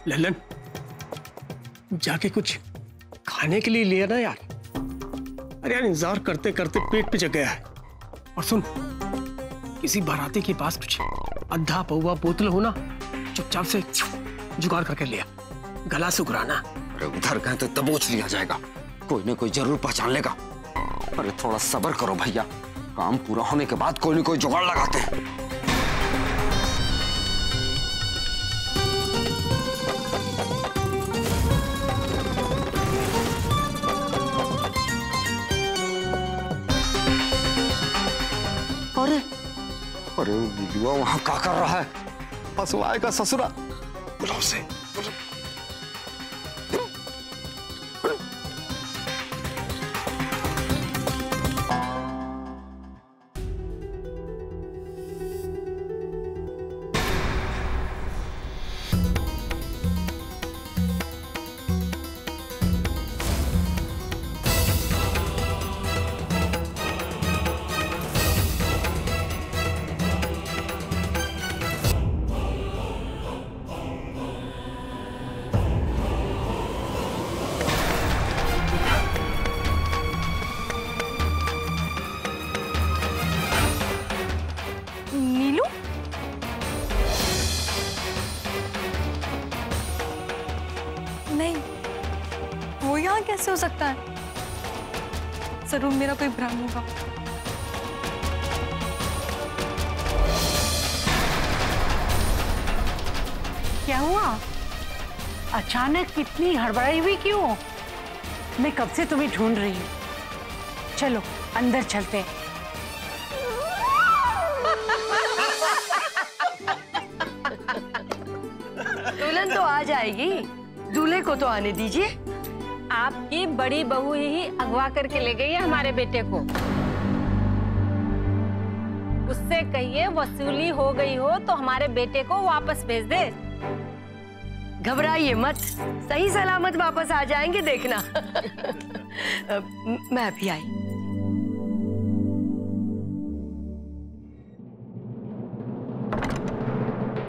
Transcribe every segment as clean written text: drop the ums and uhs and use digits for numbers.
ललन, जाके कुछ खाने के लिए लिया ना यार। अरे यार इंतजार करते करते पेट पे जग गया है। और सुन, किसी बाराती के पास कुछ अद्धा पौवा बोतल हो ना, चुपचाप से जुगाड़ करके लिया, गला से उगराना। अरे उधर गए तो दबोच लिया जाएगा, कोई ना कोई जरूर पहचान लेगा। अरे थोड़ा सब्र करो भैया, काम पूरा होने के बाद कोई ना कोई जुगाड़ लगाते हैं। अरे अरे दीदुआ वहां क्या कर रहा है? हंसवाए का ससुरा। बुलाओ से। नहीं, वो यहाँ कैसे हो सकता है? जरूर मेरा कोई भ्रम होगा। क्या हुआ? अचानक इतनी हड़बड़ाई हुई क्यों? मैं कब से तुम्हें ढूंढ रही हूँ। चलो अंदर चलते हैं। दुल्हन तो आ जाएगी, दूल्हे को तो आने दीजिए। आपकी बड़ी बहू ही अगवा करके ले गई है हमारे बेटे को। उससे कहिए वसूली हो गई हो तो हमारे बेटे को वापस भेज दे। घबराइए मत, सही सलामत वापस आ जाएंगे, देखना। मैं भी आई।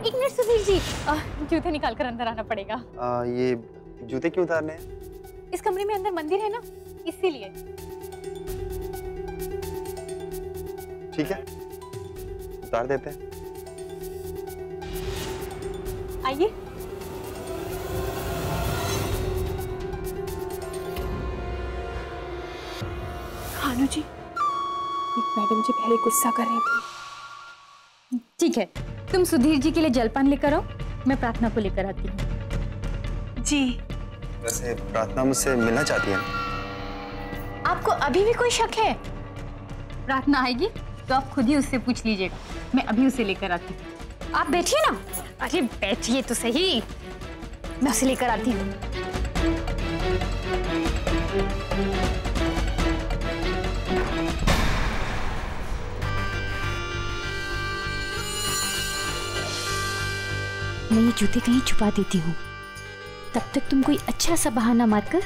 एक मिनट सुधीर जी, जूते निकाल कर अंदर आना पड़ेगा। ये जूते क्यों उतारने हैं? इस कमरे में अंदर मंदिर है ना, इसीलिए। ठीक है, उतार देते हैं। आइए। खानू जी, एक मैडम जी पहले गुस्सा कर रही थी। ठीक है, तुम सुधीर जी के लिए जलपान लेकर आओ, मैं प्रार्थना को लेकर आती हूँ। जी। वैसे प्रार्थना मुझसे मिलना चाहती है। आपको अभी भी कोई शक है? प्रार्थना आएगी तो आप खुद ही उससे पूछ लीजिएगा, मैं अभी उसे लेकर आती हूँ। आप बैठिए ना। अरे बैठिए तो सही, मैं उसे लेकर आती हूँ। मैं ये जूते कहीं छुपा देती हूँ, तब तक तुम कोई अच्छा सा बहाना मारकर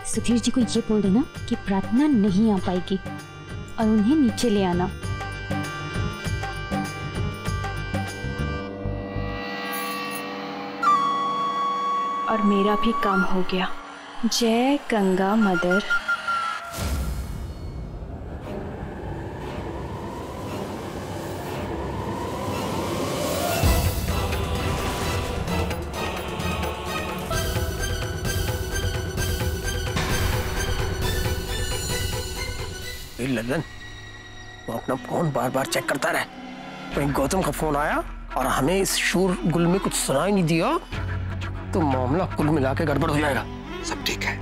सुधीर जी को ये बोल देना कि प्रार्थना नहीं आ पाएगी और उन्हें नीचे ले आना। और मेरा भी काम हो गया। जय गंगा मदर। ललन, वो अपना फोन बार बार चेक करता रहे। कहीं गौतम का फोन आया और हमें इस शोरगुल में कुछ सुनाई नहीं दिया तो मामला कुल मिला के गड़बड़ हो जाएगा। सब ठीक है।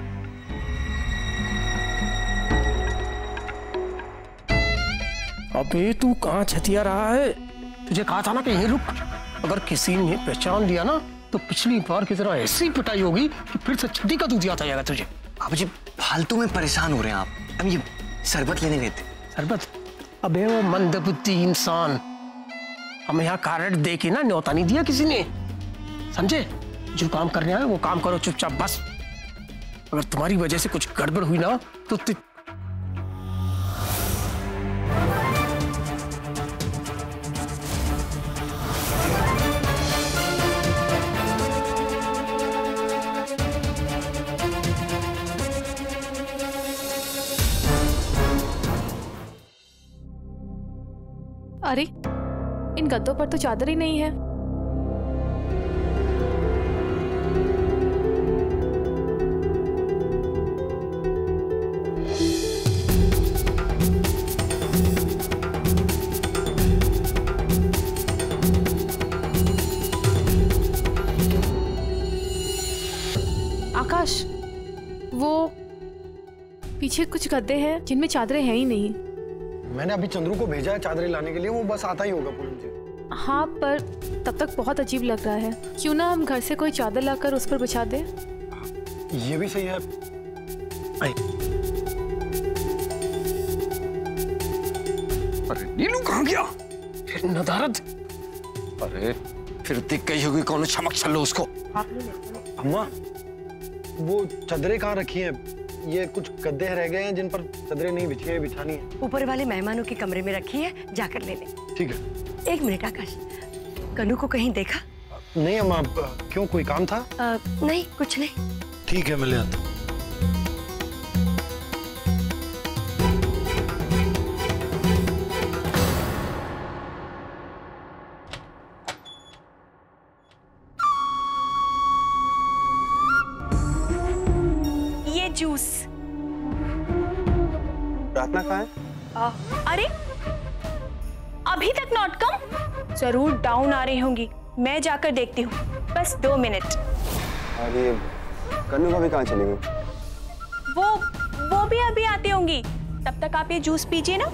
अबे तू कहाँ छतिया रहा है? तुझे कहा था ना कि यहीं रुक। अगर किसी ने पहचान लिया ना तो पिछली बार की तरह ऐसी पिटाई होगी कि फिर से छठी का दूध आता जाएगा तुझे। आप जी फालतू में परेशान हो रहे हैं आप। हम ये शरबत लेने गए थे। शरबत? अबे वो मंदबुद्धि इंसान, हमें यहाँ कार्ड दे के ना न्योता नहीं दिया किसी ने, समझे? जो काम करने आए वो काम करो चुपचाप बस। अगर तुम्हारी वजह से कुछ गड़बड़ हुई ना तो अरे इन गद्दों पर तो चादर ही नहीं है। आकाश, वो पीछे कुछ गद्दे हैं जिनमें चादरें हैं ही नहीं। मैंने अभी चंद्रू को भेजा है चादरें लाने के लिए, वो बस आता ही होगा पूनम जी। हाँ, पर तब तक बहुत अजीब लग रहा है। क्यों ना हम घर से कोई चादर लाकर उस पर बिछा दे। ये भी सही है। अरे नीलू कहाँ गया? फिर नदारद। अरे फिर दिख गई होगी कौन चमक चलो उसको। अम्मा, वो चादरें कहाँ रखी हैं? ये कुछ गद्दे रह गए हैं जिन पर चादरें नहीं बिछी है, बिछानी है। ऊपर वाले मेहमानों के कमरे में रखी है, जाकर ले ले। ठीक है। एक मिनट आकाश, कनू को कहीं देखा? नहीं अम्मा, क्यों कोई काम था? नहीं, कुछ नहीं। ठीक है, मैं ले आता हूँ। जूस। प्रार्थना कहाँ है? अरे अभी तक नॉट कम? जरूर डाउन आ रही होंगी, मैं जाकर देखती हूँ, बस 2 मिनट। अरे कन्नू भाभी कहाँ चली गई? वो भी अभी आती होंगी, तब तक आप ये जूस पीजिए ना।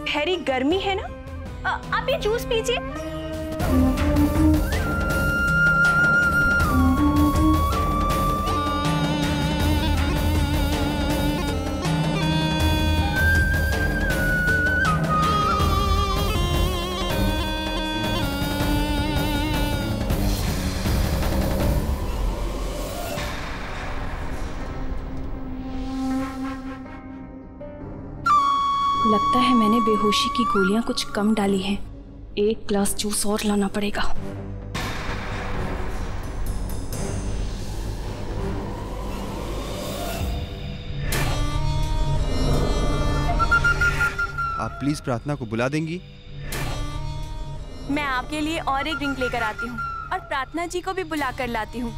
गहरी गर्मी है ना, आप ये जूस पीजिए। लगता है मैंने बेहोशी की गोलियां कुछ कम डाली हैं। 1 ग्लास जूस और लाना पड़ेगा। आप प्लीज प्रार्थना को बुला देंगी? मैं आपके लिए और एक ड्रिंक लेकर आती हूँ और प्रार्थना जी को भी बुला कर लाती हूँ।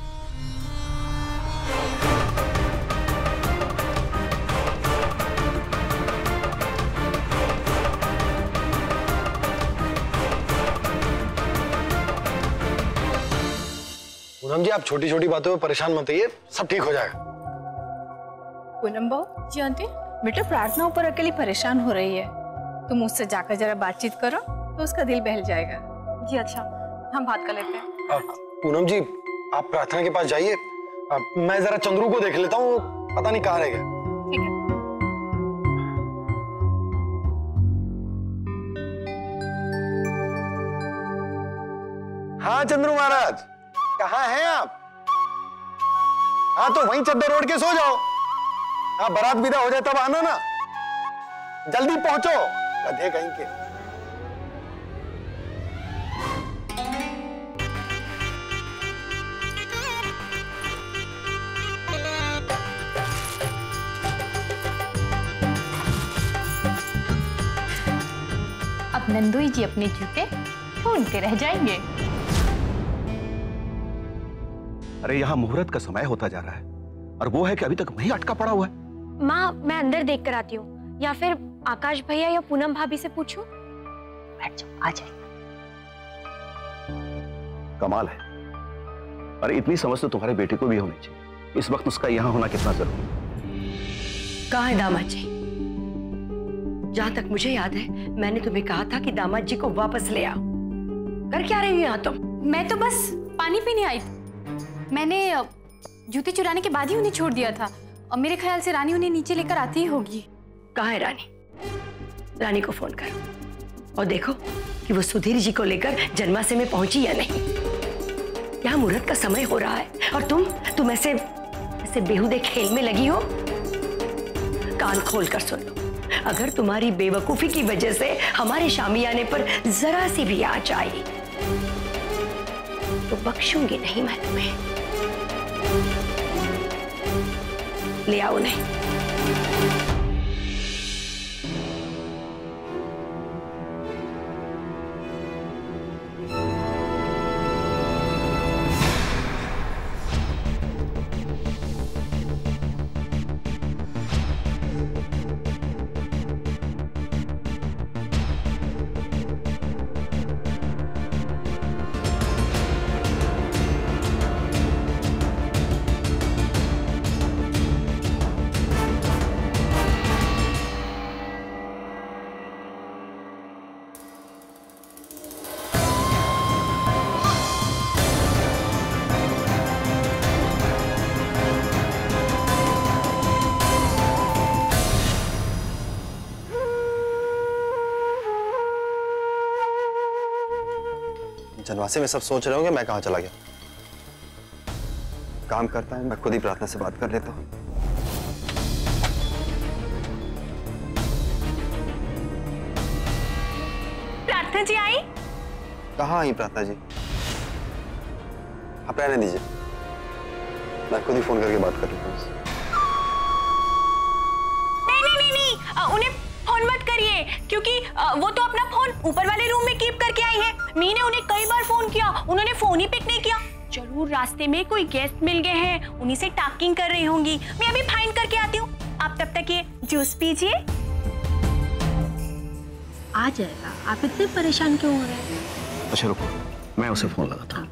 पूनम जी, आप छोटी छोटी बातों में परेशान मत होइए, सब ठीक हो जाएगा। पूनम बहू जी, आंटी बेटा प्रार्थना ऊपर अकेली परेशान हो रही है, तुम उससे जाकर जरा बातचीत करो तो उसका दिल बहल जाएगा। जी अच्छा, हम बात कर लेते हैं। पूनम जी, आप प्रार्थना के पास जाइए, मैं जरा चंद्रू को देख लेता हूँ, पता नहीं कहाँ रह गया। ठीक है। हाँ चंद्रू महाराज, कहाँ हैं आप? हाँ तो वहीं चद्दर ओढ़ के सो जाओ। हाँ, बारात विदा हो जाए तब आना ना, जल्दी पहुंचो, गधे कहीं के। अब नंदोई जी अपने जूते ढूंढते रह जाएंगे। अरे यहाँ मुहूर्त का समय होता जा रहा है और वो है कि अभी तक वहीं अटका पड़ा हुआ है। माँ, मैं अंदर देख कर आती हूँ, या फिर आकाश भैया या पूनम भाभी से पूछूं? बैठ जाओ, आ जाए। कमाल है। अरे इतनी समझ तो तुम्हारे बेटे को भी होनी चाहिए। इस वक्त उसका यहाँ होना कितना जरूरी है। कहाँ है दामाद जी? जहां तक मुझे याद है, मैंने तुम्हें कहा था कि दामाद जी को वापस ले आओ। कर क्या रही हो यहाँ तुम? मैं तो बस पानी पीने आई थी। मैंने जूते चुराने के बाद ही उन्हें छोड़ दिया था और मेरे ख्याल से रानी उन्हें नीचे लेकर आती ही होगी। कहाँ है रानी? रानी को फोन करो और देखो कि वो सुधीर जी को लेकर जन्मासे में पहुंची या नहीं। यहाँ मुहूर्त का समय हो रहा है और तुम ऐसे बेहुदे खेल में लगी हो। कान खोल कर सुन लो, अगर तुम्हारी बेवकूफी की वजह से हमारे शामियाने पर जरा सी भी आंच आई तो बख्शूंगी नहीं मैं तुम्हें। ले आओ नहीं। जनवासे में सब सोच रहे होंगे मैं कहां चला गया। काम करता हूं, मैं खुद ही प्रार्थना से बात कर लेता हूं। प्रार्थना जी आई? कहाँ आई प्रार्थना जी? आप रहने दीजिए, मैं खुद ही फोन करके बात कर लेता हूं। नहीं, उन्हें फोन मत करिए, क्योंकि वो तो अपना फोन ऊपर वाले रूम में कीप करके आई है। मी ने उन्हें कई बार फोन किया, उन्होंने फोन ही पिक नहीं किया। जरूर रास्ते में कोई गेस्ट मिल गए हैं, उन्हीं से टॉकिंग कर रही होंगी। मैं अभी फाइंड करके आती हूँ, आप तब तक ये जूस पीजिए। आ जाएगा, आप इतने परेशान क्यों हो रहे हैं? अच्छा रुको, मैं उसे फोन लगाता हूँ।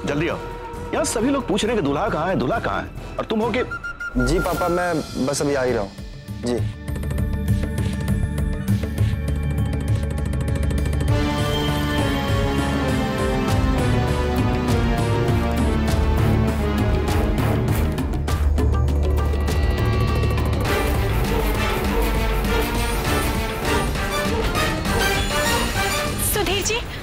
जल्दी आओ, यहाँ सभी लोग पूछ रहे हैं कि दूल्हा कहाँ है, दूल्हा कहाँ है, और तुम हो कि... जी पापा, मैं बस अभी आ ही रहा हूँ जी।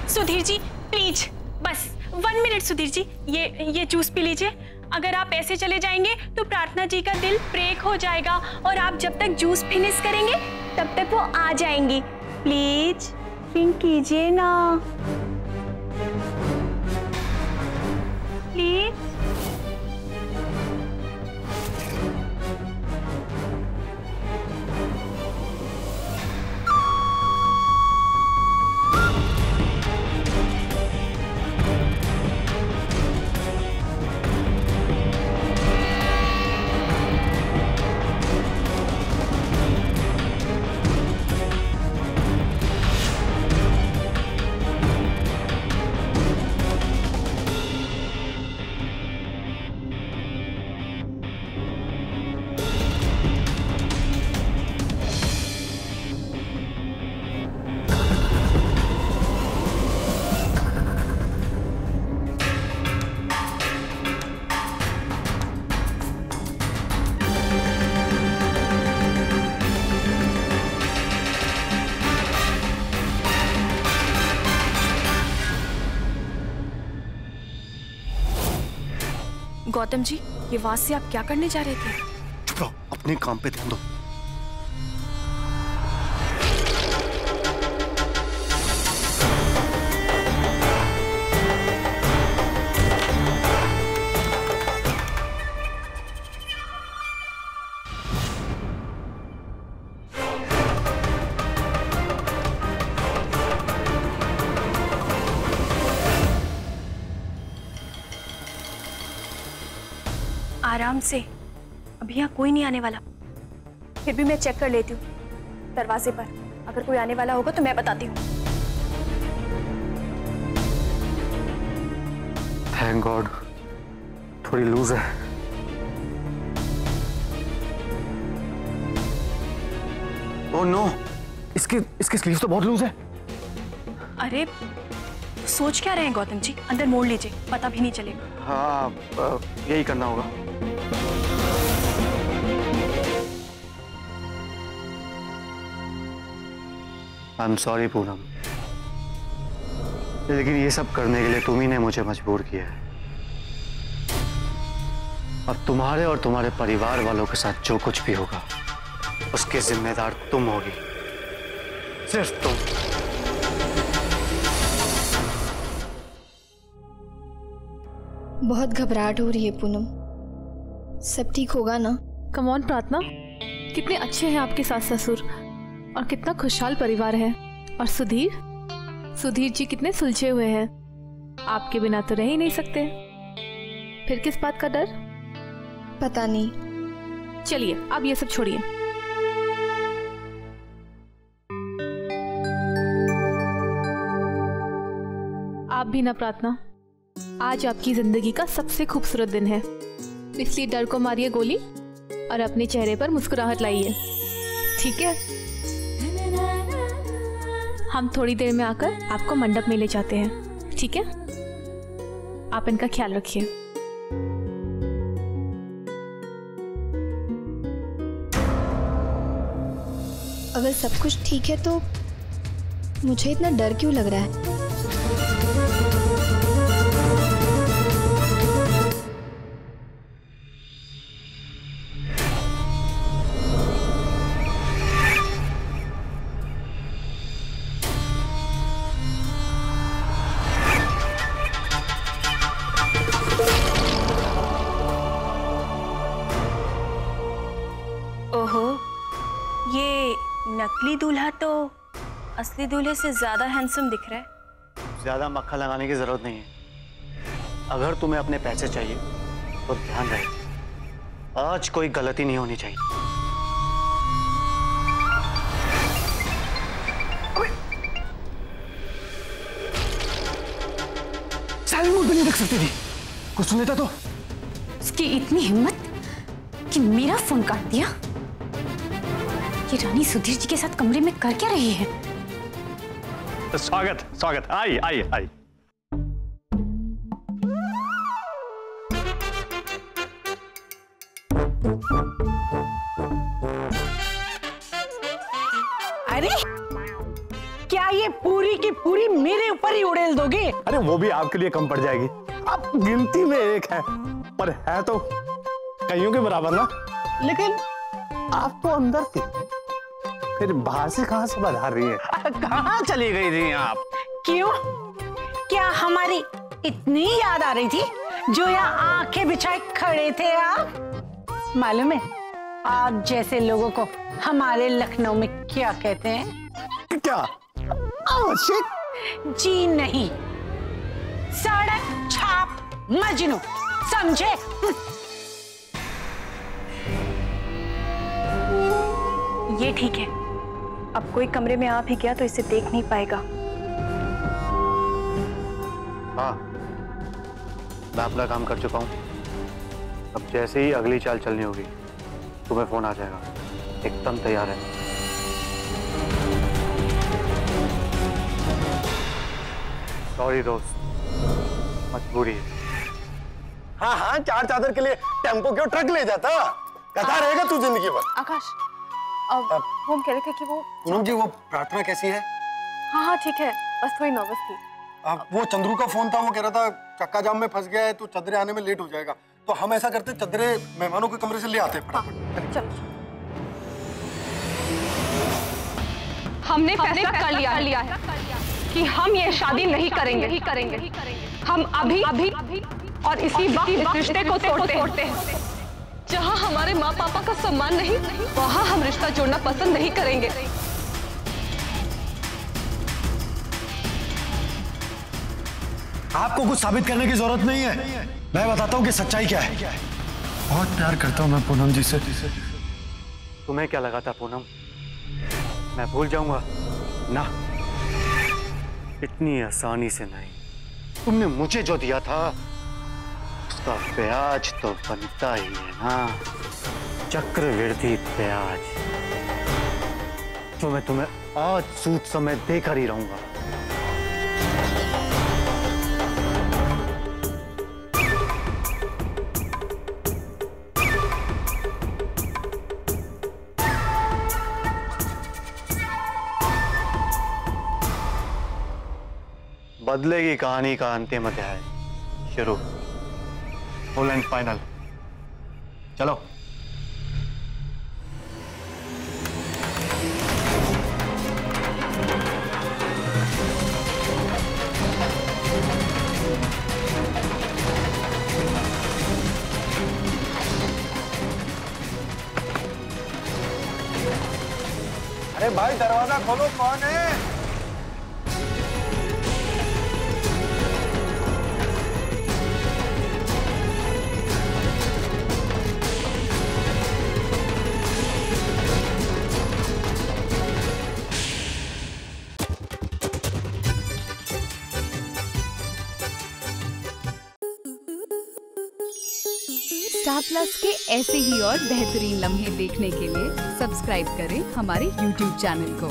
सुधीर जी प्लीज, बस 1 मिनट। सुधीर जी ये जूस पी लीजिए। अगर आप ऐसे चले जाएंगे तो प्रार्थना जी का दिल ब्रेक हो जाएगा, और आप जब तक जूस फिनिश करेंगे तब तक वो आ जाएंगी। प्लीज ड्रिंक कीजिए ना, प्लीज। गौतम जी, ये वास से आप क्या करने जा रहे थे? चुप रहो, अपने काम पे ध्यान दो। आराम से, अभी यहाँ कोई नहीं आने वाला। फिर भी मैं चेक कर लेती हूँ दरवाजे पर, अगर कोई आने वाला होगा तो मैं बताती हूँ। थैंक गॉड, थोड़ी लूज है। ओह नो, इसके स्लीव्स तो बहुत लूज है। अरे सोच क्या रहे हैं गौतम जी, अंदर मोड़ लीजिए, पता भी नहीं चलेगा। हाँ, यही करना होगा। आई एम सॉरी पूनम, लेकिन ये सब करने के लिए तुम ही ने मुझे मजबूर किया है। अब तुम्हारे और तुम्हारे परिवार वालों के साथ जो कुछ भी होगा उसकी जिम्मेदार तुम होगी, सिर्फ तुम। बहुत घबराहट हो रही है पूनम, सब ठीक होगा ना? कम ऑन प्रार्थना, कितने अच्छे हैं आपके सास ससुर और कितना खुशहाल परिवार है। और सुधीर जी कितने सुलझे हुए हैं, आपके बिना तो रह ही नहीं सकते। फिर किस बात का डर? पता नहीं। चलिए अब ये सब छोड़िए। आप भी ना प्रार्थना, आज आपकी जिंदगी का सबसे खूबसूरत दिन है, इसलिए डर को मारिए गोली और अपने चेहरे पर मुस्कुराहट लाइए, ठीक है? हम थोड़ी देर में आकर आपको मंडप में ले जाते हैं, ठीक है? आप इनका ख्याल रखिए। अगर सब कुछ ठीक है तो मुझे इतना डर क्यों लग रहा है? ओहो, ये नकली दूल्हा तो असली दूल्हे से ज्यादा हैंडसम दिख रहा है। ज्यादा मक्खन लगाने की जरूरत नहीं है। अगर तुम्हें अपने पैसे चाहिए तो ध्यान रहे, आज कोई गलती नहीं होनी चाहिए। साइलेंट भी नहीं रख सकती थी, कुछ सुन लेता तो। उसकी इतनी हिम्मत कि मेरा फोन काट दिया। ये रानी सुधीर जी के साथ कमरे में कर क्या रही है? स्वागत स्वागत, आई आई आई। अरे क्या ये पूरी की पूरी मेरे ऊपर ही उड़ेल दोगे? अरे वो भी आपके लिए कम पड़ जाएगी, आप गिनती में एक है, पर है तो कईयों के बराबर ना। लेकिन आप तो अंदर थी, फिर बाहर से कहां से बधार रही है? कहां चली गई थी आप? क्यों? क्या हमारी इतनी याद आ रही थी जो यहाँ आंखें बिछाए खड़े थे आप? मालूम है आप जैसे लोगों को हमारे लखनऊ में क्या कहते हैं? क्या? जी नहीं, सड़क छाप मजनू, समझे? ये ठीक है, अब कोई कमरे में आ भी गया तो इसे देख नहीं पाएगा। हाँ, मैं अपना काम कर चुका हूँ। अब जैसे ही अगली चाल चलनी होगी तुम्हें फोन आ जाएगा, एकदम तैयार है। सॉरी दोस्त, मजबूरी है। हाँ हाँ, चार चादर के लिए टेम्पो क्यों ट्रक ले जाता? कहता रहेगा तू जिंदगी भर। आकाश, अब हम कह रहे थे कि वो पूनम जी, वो प्रार्थना कैसी है? हाँ ठीक है, बस थोड़ी नर्वस थी। वो चंद्रू का फोन था, वो कह रहा था चक्का जाम में फंस गया है तो चदरे आने में लेट हो जाएगा। तो हम ऐसा करते, चदरे मेहमानों के कमरे से ले आते फटाफट। चलो। हमने फैसला कर लिया है कि हम ये शादी नहीं करेंगे। हम अभी और इसी वक्त इस रिश्ते को तोड़ते हैं। जहां हमारे माँ पापा का सम्मान नहीं, वहां हम रिश्ता जोड़ना पसंद नहीं करेंगे। आपको कुछ साबित करने की जरूरत नहीं है, मैं बताता हूँ कि सच्चाई क्या है। बहुत प्यार करता हूँ मैं पूनम जी से। तुम्हें क्या लगा था पूनम, मैं भूल जाऊंगा? ना, इतनी आसानी से नहीं। तुमने मुझे जो दिया था उसका ब्याज तो बनता ही है ना, चक्रवृद्धि ब्याज। तो मैं तुम्हें आज सूद समय देकर ही रहूंगा। बदलेगी कहानी का अंतिम अध्याय शुरू। Full and final. चलो। अरे भाई दरवाजा खोलो, कौन है? स्टार प्लस के ऐसे ही और बेहतरीन लम्हे देखने के लिए सब्सक्राइब करें हमारे YouTube चैनल को।